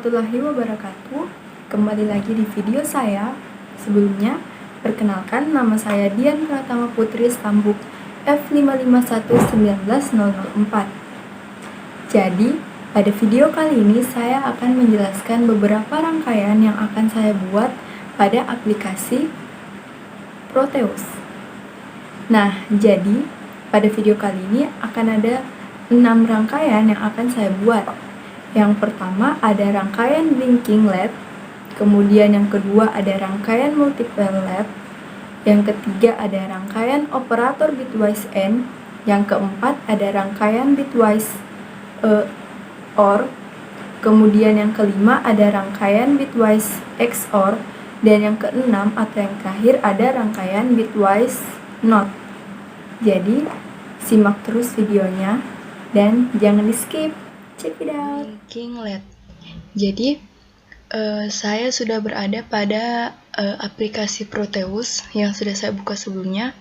warahmatullahi wabarakatuh. Kembali lagi di video saya. Sebelumnya, perkenalkan nama saya Dian Pratama Putri Stambuk F551904. Jadi, pada video kali ini saya akan menjelaskan beberapa rangkaian yang akan saya buat pada aplikasi Proteus. Nah, jadi pada video kali ini akan ada 6 rangkaian yang akan saya buat. Yang pertama ada rangkaian blinking LED, kemudian yang kedua ada rangkaian multiple LED, yang ketiga ada rangkaian operator bitwise AND, yang keempat ada rangkaian bitwise OR, kemudian yang kelima ada rangkaian bitwise XOR, dan yang keenam atau yang terakhir ada rangkaian bitwise NOT. Jadi, simak terus videonya dan jangan di skip. Check it out. Blinking LED. Jadi, saya sudah berada pada aplikasi Proteus yang sudah saya buka sebelumnya.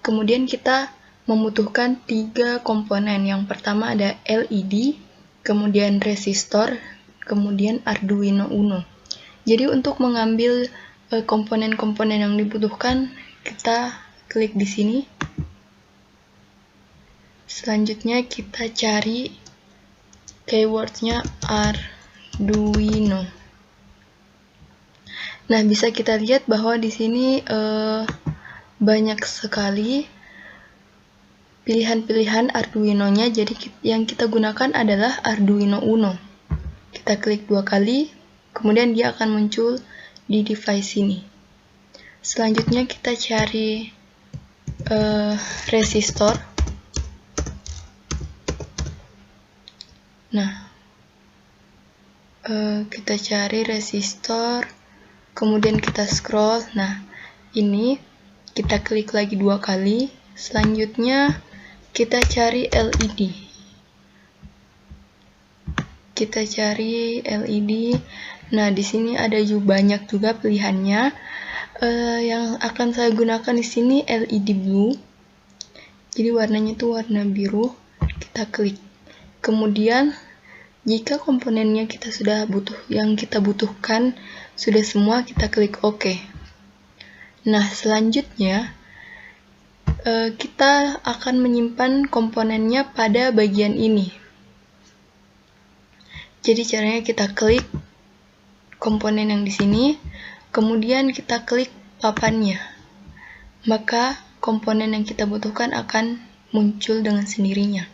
Kemudian kita membutuhkan 3 komponen. Yang pertama ada LED, kemudian resistor, kemudian Arduino Uno. Jadi untuk mengambil komponen-komponen yang dibutuhkan, kita klik di sini. Selanjutnya kita cari keywordnya Arduino. Nah, bisa kita lihat bahwa di sini banyak sekali pilihan-pilihan Arduino-nya. Jadi yang kita gunakan adalah Arduino Uno. Kita klik 2 kali, kemudian dia akan muncul di device ini. Selanjutnya kita cari resistor. Nah, kita cari resistor, kemudian kita scroll. Nah, ini kita klik lagi 2 kali. Selanjutnya kita cari LED. Kita cari LED. Nah, di sini ada banyak juga pilihannya. Yang akan saya gunakan di sini LED blue. Jadi warnanya itu warna biru. Kita klik. Kemudian jika komponennya yang kita butuhkan sudah semua, kita klik OK. Nah, selanjutnya kita akan menyimpan komponennya pada bagian ini. Jadi caranya kita klik komponen yang di sini, kemudian kita klik papannya. Maka komponen yang kita butuhkan akan muncul dengan sendirinya.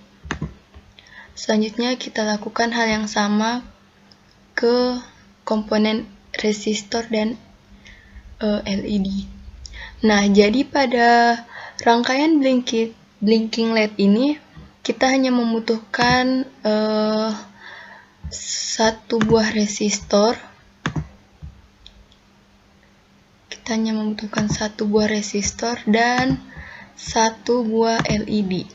Selanjutnya kita lakukan hal yang sama ke komponen resistor dan LED. Nah, jadi pada rangkaian blinking LED ini kita hanya membutuhkan 1 buah resistor. Kita hanya membutuhkan 1 buah resistor dan 1 buah LED.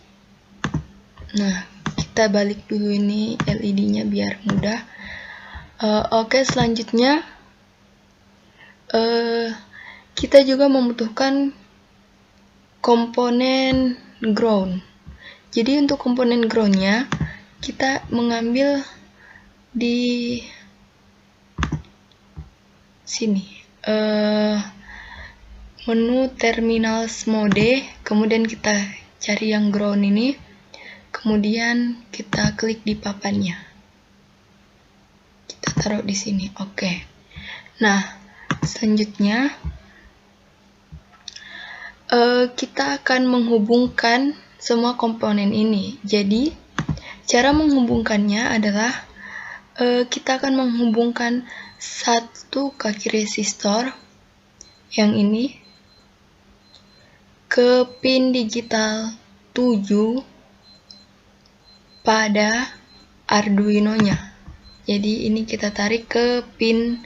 Nah, kita balik dulu ini LED-nya biar mudah. Oke, selanjutnya kita juga membutuhkan komponen ground. Jadi untuk komponen ground-nya kita mengambil di sini menu terminals mode, kemudian kita cari yang ground ini, kemudian kita klik di papannya. Kita taruh di sini. Oke. Nah, selanjutnya kita akan menghubungkan semua komponen ini. Jadi, cara menghubungkannya adalah kita akan menghubungkan 1 kaki resistor yang ini ke pin digital 7 pada Arduino-nya. Jadi ini kita tarik ke pin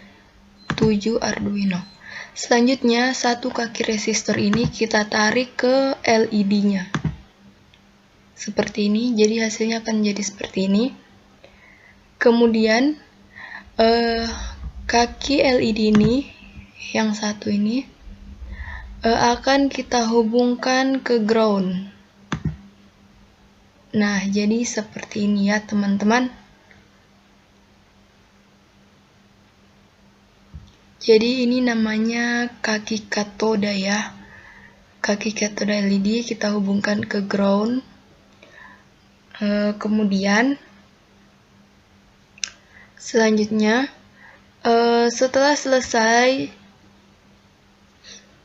7 Arduino. Selanjutnya 1 kaki resistor ini kita tarik ke LED-nya. Seperti ini. Jadi hasilnya akan jadi seperti ini. Kemudian kaki LED ini yang satu ini akan kita hubungkan ke ground. Nah, jadi seperti ini ya teman-teman. Jadi ini namanya kaki katoda ya. Kaki katoda LED kita hubungkan ke ground. Kemudian selanjutnya setelah selesai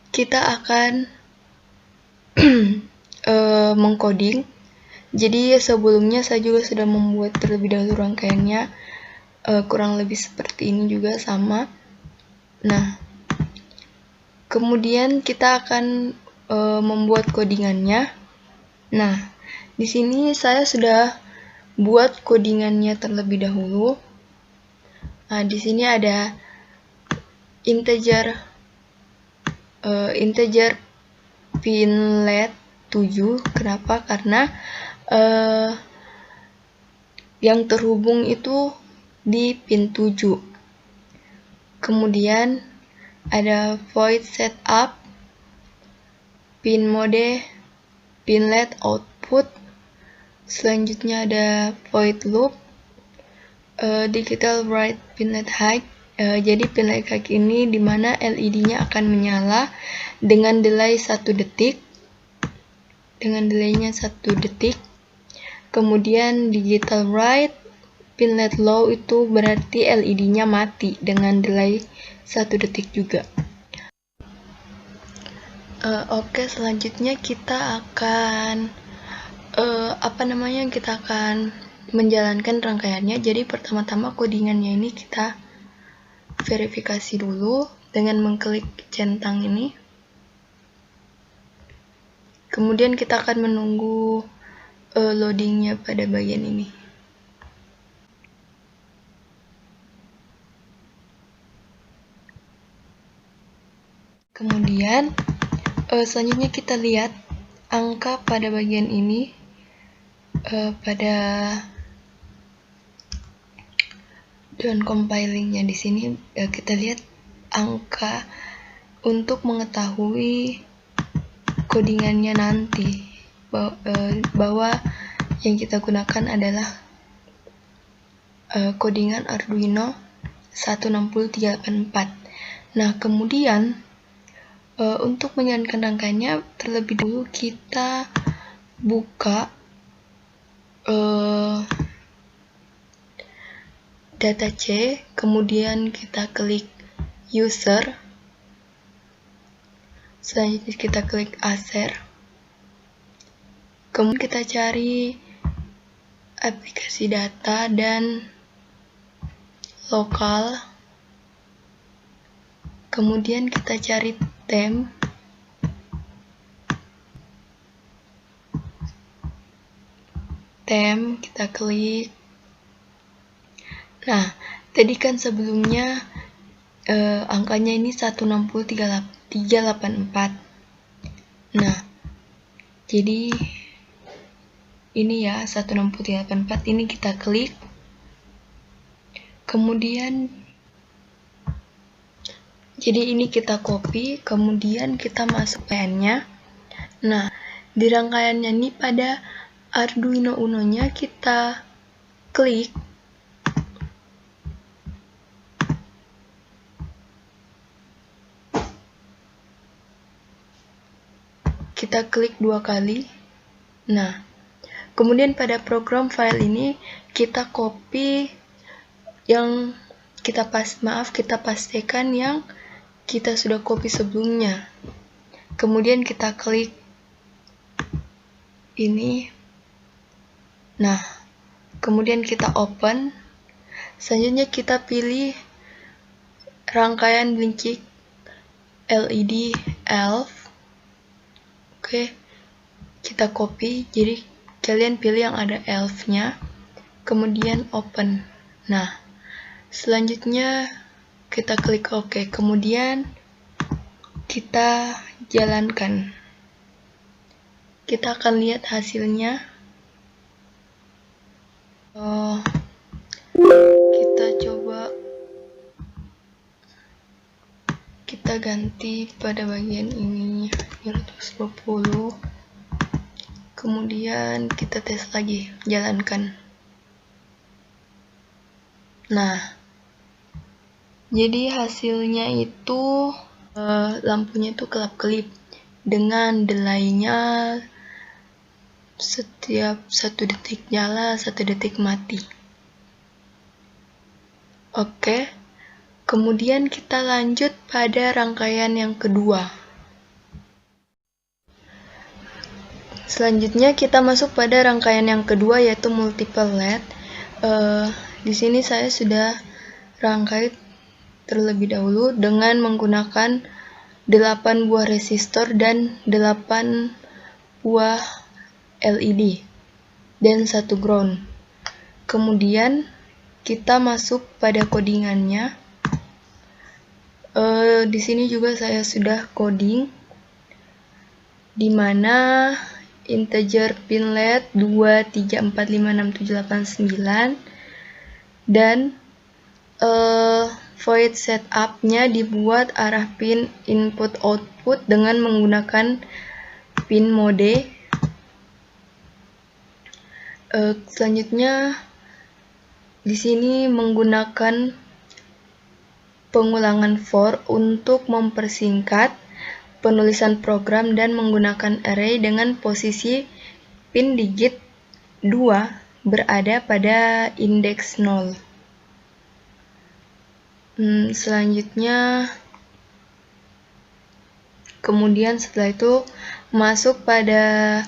kita akan mengcoding. Jadi sebelumnya saya juga sudah membuat terlebih dahulu rangkaiannya, kurang lebih seperti ini juga sama. Nah, kemudian kita akan membuat codingannya. Nah, di sini saya sudah buat codingannya terlebih dahulu. Nah, di sini ada integer pinlet 7. Kenapa? Karena yang terhubung itu di pin 7. Kemudian ada void setup, pin mode, pinlet output. Selanjutnya ada void loop, digital write pinlet height. Jadi pinlet height ini dimana LED-nya akan menyala dengan delay 1 detik. Dengan delaynya 1 detik. Kemudian digital write pinlet low itu berarti LED-nya mati dengan delay 1 detik juga. Oke, selanjutnya kita akan kita akan menjalankan rangkaiannya. Jadi pertama-tama codingannya ini kita verifikasi dulu dengan mengklik centang ini. Kemudian kita akan menunggu loadingnya pada bagian ini. Kemudian selanjutnya kita lihat angka pada bagian ini, pada down compilingnya di sini kita lihat angka untuk mengetahui codingannya nanti, bahwa yang kita gunakan adalah codingan Arduino 16384. Nah, kemudian untuk menjalankan rangkaiannya terlebih dahulu kita buka data C, kemudian kita klik user, selanjutnya kita klik Acer, kemudian kita cari aplikasi data dan lokal, kemudian kita cari tem, kita klik. Nah, tadi kan sebelumnya angkanya ini 16384. Nah, jadi ini ya 16384 ini kita klik. Kemudian jadi ini kita copy, kemudian kita masuk PN-nya. Nah, di rangkaiannya ini pada Arduino Uno-nya kita klik. Kita klik 2 kali. Nah, kemudian pada program file ini kita copy yang kita pastikan yang kita sudah copy sebelumnya. Kemudian kita klik ini. Nah, kemudian kita open. Selanjutnya kita pilih rangkaian blinking LED elf. Oke, kita copy. Jadi kalian pilih yang ada elf-nya. Kemudian open. Nah, selanjutnya kita klik OK, kemudian kita jalankan. Kita akan lihat hasilnya. Kita coba, kita ganti pada bagian ini 120. Kemudian kita tes lagi, jalankan. Nah, Jadi hasilnya itu lampunya itu kelap-kelip dengan delaynya setiap 1 detik nyala, 1 detik mati. Oke, kemudian kita lanjut pada rangkaian yang kedua. Selanjutnya kita masuk pada rangkaian yang kedua, yaitu multiple LED. Di sini saya sudah rangkai terlebih dahulu dengan menggunakan 8 buah resistor dan 8 buah LED dan 1 ground. Kemudian kita masuk pada codingannya. Di sini juga saya sudah coding, di mana integer pin LED 2, 3, 4, 5, 6, 7, 8, 9 dan void setup-nya dibuat arah pin input output dengan menggunakan pin mode. Selanjutnya di sini menggunakan pengulangan for untuk mempersingkat penulisan program dan menggunakan array dengan posisi pin digit 2 berada pada indeks 0. Selanjutnya, kemudian setelah itu masuk pada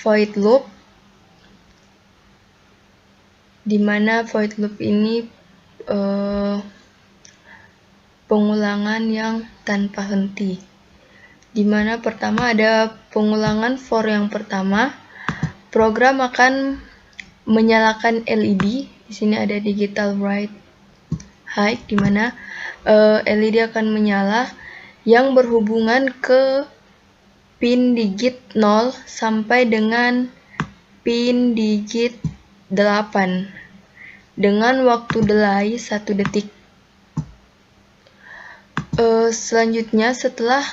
void loop, di mana void loop ini pengulangan yang tanpa henti. Di mana pertama ada pengulangan for yang pertama, program akan menyalakan LED. Di sini ada digital bright high, di mana LED akan menyala yang berhubungan ke pin digit 0 sampai dengan pin digit 8 dengan waktu delay 1 detik. Selanjutnya, setelah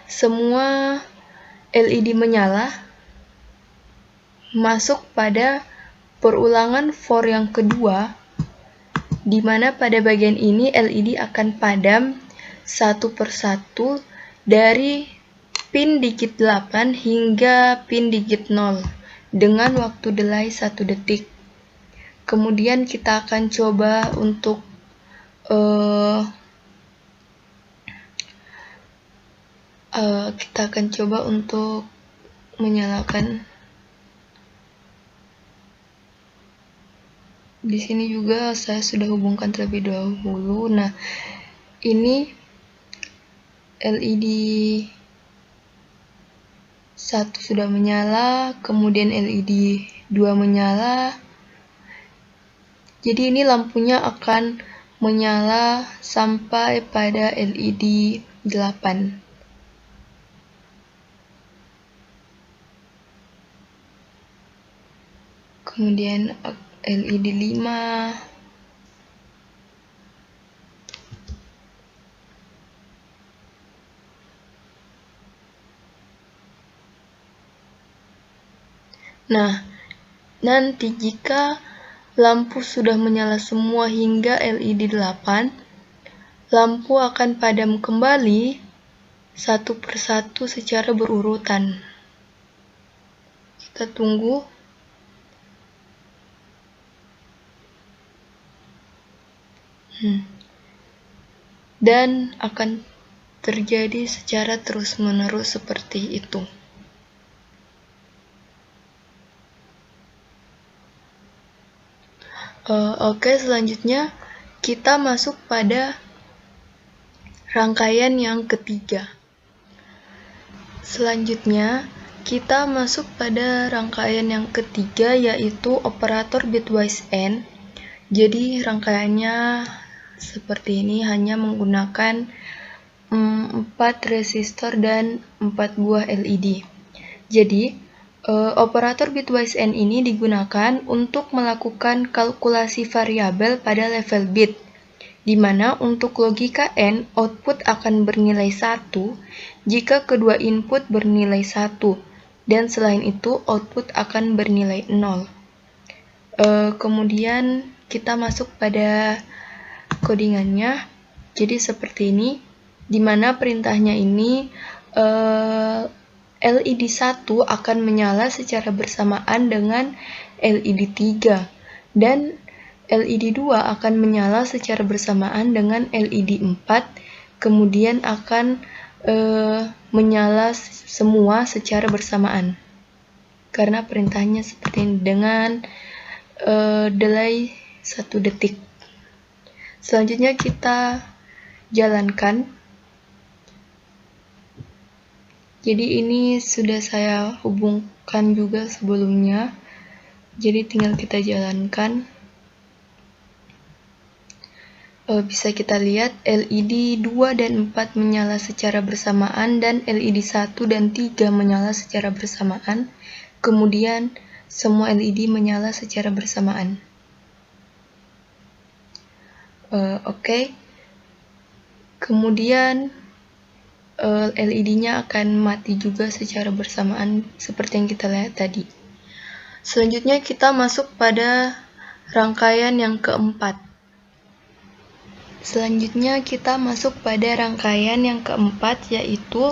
semua LED menyala, masuk pada perulangan for yang kedua, di mana pada bagian ini LED akan padam satu persatu dari pin digit 8 hingga pin digit 0 dengan waktu delay 1 detik. Kemudian kita akan coba untuk menyalakan. Di sini juga saya sudah hubungkan terlebih dahulu. Nah, ini LED 1 sudah menyala, kemudian LED 2 menyala. Jadi ini lampunya akan menyala sampai pada LED 8. Kemudian LED 5. Nah, nanti jika lampu sudah menyala semua hingga LED 8, lampu akan padam kembali satu persatu secara berurutan. Kita tunggu. Dan akan terjadi secara terus-menerus seperti itu. Oke, selanjutnya kita masuk pada rangkaian yang ketiga. Selanjutnya kita masuk pada rangkaian yang ketiga, yaitu operator bitwise AND. Jadi rangkaiannya seperti ini, hanya menggunakan 4 resistor dan 4 buah LED. Jadi operator bitwise AND ini digunakan untuk melakukan kalkulasi variabel pada level bit, di mana untuk logika AND output akan bernilai 1 jika kedua input bernilai 1, dan selain itu output akan bernilai 0. Kemudian kita masuk pada codingannya. Jadi seperti ini, di mana perintahnya ini LED 1 akan menyala secara bersamaan dengan LED 3 dan LED 2 akan menyala secara bersamaan dengan LED 4, kemudian akan menyala semua secara bersamaan. Karena perintahnya seperti ini dengan delay 1 detik. Selanjutnya kita jalankan. Jadi ini sudah saya hubungkan juga sebelumnya. Jadi tinggal kita jalankan. Bisa kita lihat LED 2 dan 4 menyala secara bersamaan dan LED 1 dan 3 menyala secara bersamaan. Kemudian semua LED menyala secara bersamaan. Oke. Kemudian LED-nya akan mati juga secara bersamaan seperti yang kita lihat tadi. Selanjutnya kita masuk pada rangkaian yang keempat. Yaitu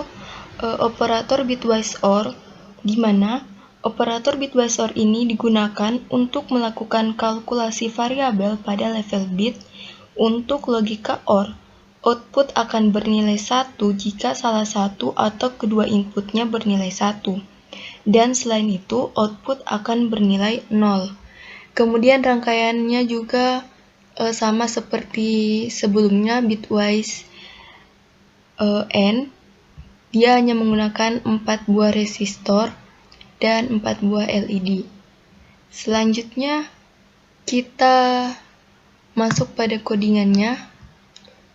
operator bitwise OR, di mana operator bitwise OR ini digunakan untuk melakukan kalkulasi variabel pada level bit. Untuk logika OR, output akan bernilai 1 jika salah satu atau kedua inputnya bernilai 1. Dan selain itu, output akan bernilai 0. Kemudian rangkaiannya juga sama seperti sebelumnya, bitwise AND. Dia hanya menggunakan 4 buah resistor dan 4 buah LED. Selanjutnya, kita masuk pada codingannya.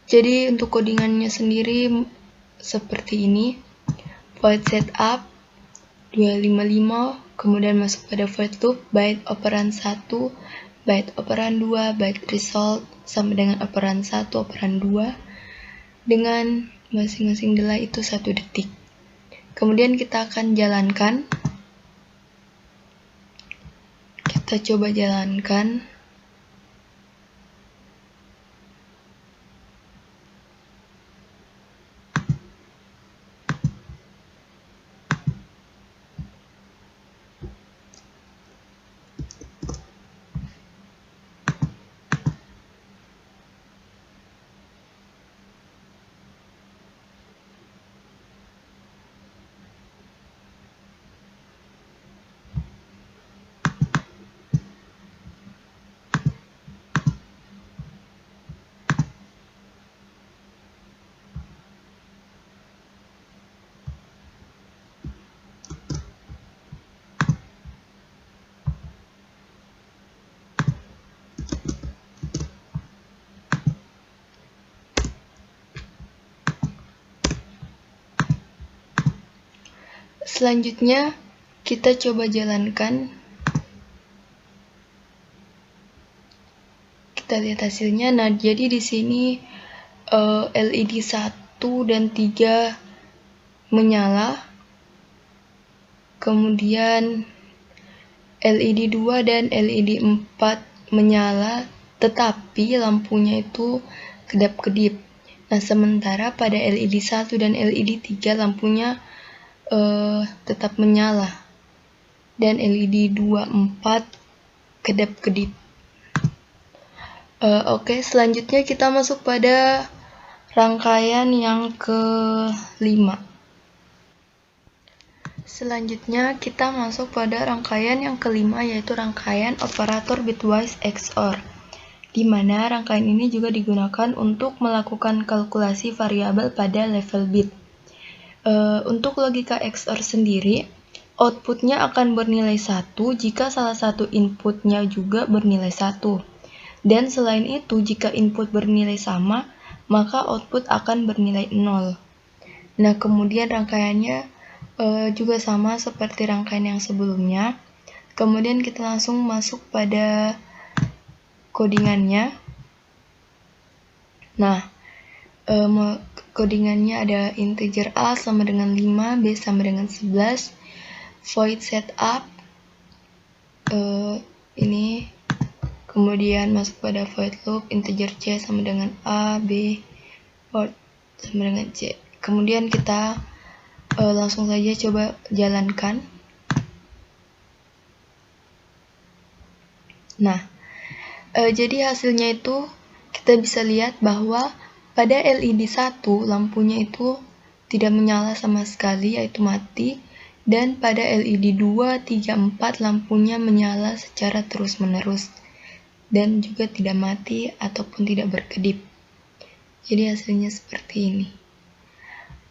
Jadi untuk codingannya sendiri seperti ini. Void setup 255, kemudian masuk pada void loop, byte operan 1, byte operan 2, byte result sama dengan operan 1, operan 2 dengan masing-masing delay itu 1 detik. Kemudian kita akan jalankan. Kita coba jalankan. Selanjutnya kita coba jalankan. Kita lihat hasilnya. Nah, jadi di sini LED 1 dan 3 menyala. Kemudian LED 2 dan LED 4 menyala, tetapi lampunya itu kedap-kedip. Nah, sementara pada LED 1 dan LED 3 lampunya tetap menyala. Dan LED 24 kedap-kedip. Oke, selanjutnya kita masuk pada rangkaian yang ke-5. Selanjutnya kita masuk pada rangkaian yang ke-5, yaitu rangkaian operator bitwise XOR, di mana rangkaian ini juga digunakan untuk melakukan kalkulasi variabel pada level bit. Untuk logika XOR sendiri, outputnya akan bernilai 1 jika salah satu inputnya juga bernilai 1. Dan selain itu, jika input bernilai sama, maka output akan bernilai 0. Nah, kemudian rangkaiannya juga sama seperti rangkaian yang sebelumnya. Kemudian kita langsung masuk pada codingannya. Nah, codingannya ada integer A sama dengan 5, B sama dengan 11, void setup, ini, kemudian masuk pada void loop, integer C sama dengan A, B, O sama dengan C. Kemudian kita langsung saja coba jalankan. Nah, jadi hasilnya itu kita bisa lihat bahwa pada LED 1 lampunya itu tidak menyala sama sekali, yaitu mati, dan pada LED 2, 3, 4 lampunya menyala secara terus-menerus dan juga tidak mati ataupun tidak berkedip. Jadi hasilnya seperti ini.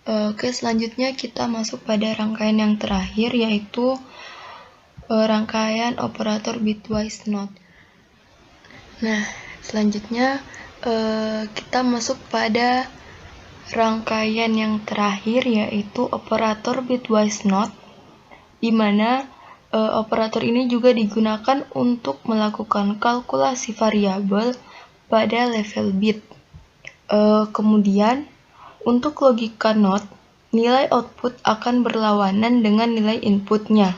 Oke, selanjutnya kita masuk pada rangkaian yang terakhir, yaitu rangkaian operator bitwise not. Nah, selanjutnya kita masuk pada rangkaian yang terakhir, yaitu operator bitwise not, di mana operator ini juga digunakan untuk melakukan kalkulasi variabel pada level bit. Kemudian untuk logika not, nilai output akan berlawanan dengan nilai inputnya.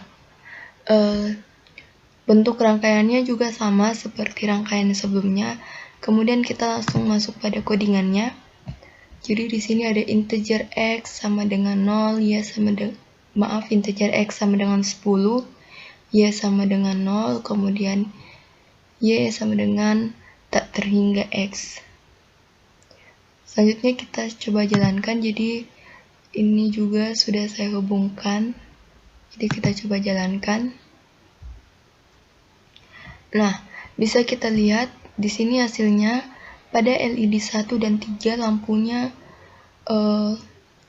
Bentuk rangkaiannya juga sama seperti rangkaian sebelumnya. Kemudian kita langsung masuk pada codingannya. Jadi di sini ada integer x sama dengan 0, integer x sama dengan 10, y sama dengan 0, kemudian y sama dengan tak terhingga x. Selanjutnya kita coba jalankan. Jadi ini juga sudah saya hubungkan. Jadi kita coba jalankan. Nah, bisa kita lihat di sini hasilnya pada LED 1 dan 3 lampunya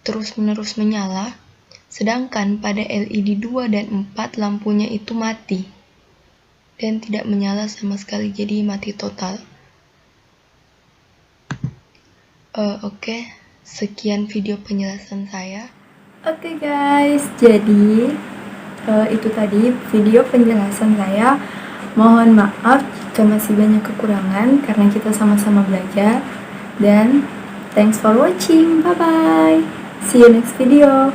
terus-menerus menyala, sedangkan pada LED 2 dan 4 lampunya itu mati dan tidak menyala sama sekali, jadi mati total. Oke, sekian video penjelasan saya. Oke guys, jadi itu tadi video penjelasan saya. Mohon maaf jika masih banyak kekurangan karena kita sama-sama belajar. Dan thanks for watching. Bye bye. See you next video.